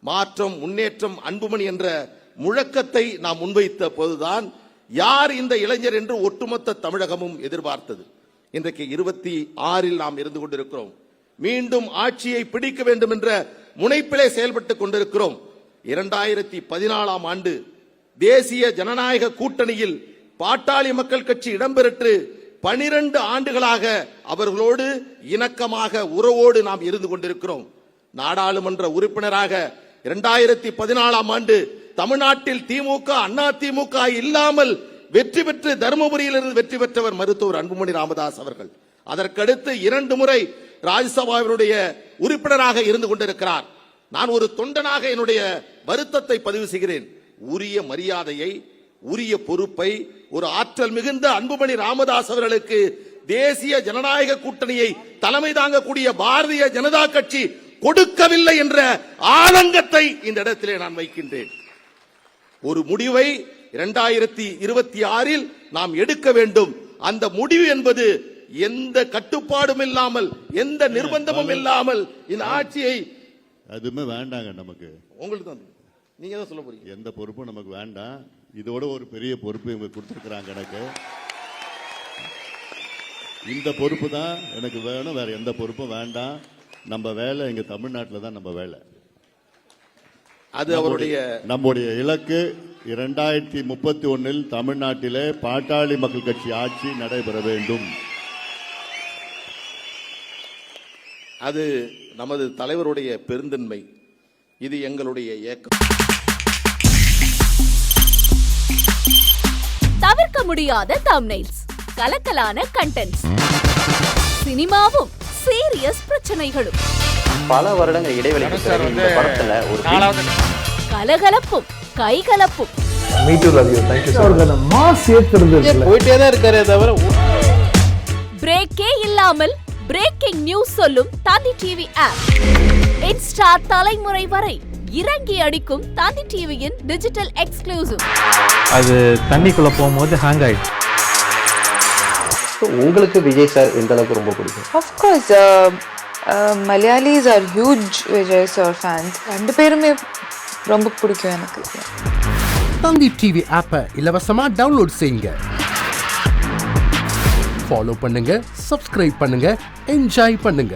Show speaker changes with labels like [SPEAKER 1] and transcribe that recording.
[SPEAKER 1] மாற்றம், முன்னேற்றம், அன்புமணி என்ற முழக்கத்தை நாம் முன்வைத்த போதுதான் யார் இந்த இளைஞர் என்று ஒட்டுமொத்த தமிழகமும் எதிர்பார்த்தது. இன்றைக்கு 26 நாம் இருந்து கொண்டிருக்கிறோம். மீண்டும் ஆட்சியை பிடிக்க வேண்டும் என்ற முனைப்பிலே செயல்பட்டுக் கொண்டிருக்கிறோம். 2014 ஆண்டு தேசிய ஜனநாயக கூட்டணியில் பாட்டாளி மக்கள் கட்சி இடம்பெற்று 12 ஆண்டுகளாக அவர்களோடு இணக்கமாக உறவோடு நாம் இருந்து கொண்டிருக்கிறோம். நாடாளுமன்ற உறுப்பினராக 2014 ஆண்டு தமிழ்நாட்டில் திமுக, அண்ணா திமுக இல்லாமல் வெற்றி பெற்று தருமபுரியிலிருந்து வெற்றி பெற்றவர் மருத்துவர் அன்புமணி ராமதாஸ் அவர்கள். அதற்கடுத்து 2 முறை ராஜ்யசபாவினுடைய உறுப்பினராக இருந்து கொண்டிருக்கிறார். நான் ஒரு தொண்டனாக என்னுடைய வருத்தத்தை பதிவு செய்கிறேன். உரிய மரியாதையை, உரிய பொறுப்பை ஒரு ஆற்றல் மிகுந்த அன்புமணி ராமதாஸ் அவர்களுக்கு தேசிய ஜனநாயக கூட்டணியை தலைமை தாங்கக்கூடிய பாரதிய ஜனதா கட்சி கொடுக்கவில்லை என்ற ஆதங்கத்தை இந்த இடத்திலே நான் வைக்கின்றேன். ஒரு முடிவை 2026 நாம் எடுக்க வேண்டும். அந்த முடிவு என்பது எந்த கட்டுப்பாடும் இல்லாமல், எந்த நிர்பந்தமும் இல்லாமல் இந்த ஆட்சியை
[SPEAKER 2] அதுமே வேண்டாங்க. நமக்கு
[SPEAKER 1] உங்களுக்கு தான் நீங்க தான் சொல்ல போறீங்க.
[SPEAKER 2] எந்த பொறுப்பும் நமக்கு வேண்டாம். இதோட ஒரு பெரிய பொறுப்பு இவங்க கொடுத்திருக்கிறாங்க எனக்கு. இந்த பொறுப்பு தான் எனக்கு வேணும், வேற எந்த பொறுப்பும் வேண்டாம். நம்ம வேலை இங்க தமிழ்நாட்டில் தான் நம்ம வேலை.
[SPEAKER 1] அது அவருடைய
[SPEAKER 2] நம்முடைய இலக்கு 2031 தமிழ்நாட்டிலே பாட்டாளி மக்கள் கட்சி ஆட்சி நடைபெற வேண்டும்.
[SPEAKER 1] அது நமது தலைவருடைய பெருந்தன்மை. இது எங்களுடைய இயக்கம்.
[SPEAKER 3] தவிர்க்க முடியாத தம்ப்நெயில்ஸ், கலக்கலான கண்டென்ட்ஸ், சினிமாவும் சீரியஸ் பிரச்சனைகளும்,
[SPEAKER 4] பல வருடங்கள் இடைவெளிக்கு பிறகு இந்த படத்துல ஒரு
[SPEAKER 3] கலகலப்பும் கைகலப்பும்,
[SPEAKER 4] போயிட்டே தான் இருக்காரே தவிர
[SPEAKER 3] பிரேக்கே இல்லாமல் பிரேக்கிங் நியூஸ் சொல்லும் தந்தி டிவி ஆப். இன்ஸ்டா தலைமுறை வரை இறங்கி அடிக்கும் தந்தி டிவியின் டிஜிட்டல் எக்ஸ்க்ளூசிவ்.
[SPEAKER 5] அது தண்ணிக்குள்ள போகும்போது ஹேங் ஆயிடுச்சு.
[SPEAKER 4] உங்களுக்கு விஜய் சார் எந்த அளவுக்கு ரொம்ப பிடிக்கும்?
[SPEAKER 6] Of course, Malayalis are huge Vijay sir fans. ரெண்டு பேருமே ரொம்ப பிடிக்கும் எனக்கு.
[SPEAKER 7] தந்தி டிவி ஆப்பை இலவசமா டவுன்லோட் செய்யுங்க. ஃபாலோ பண்ணுங்க, சப்ஸ்கிரைப் பண்ணுங்க, என்ஜாய் பண்ணுங்க.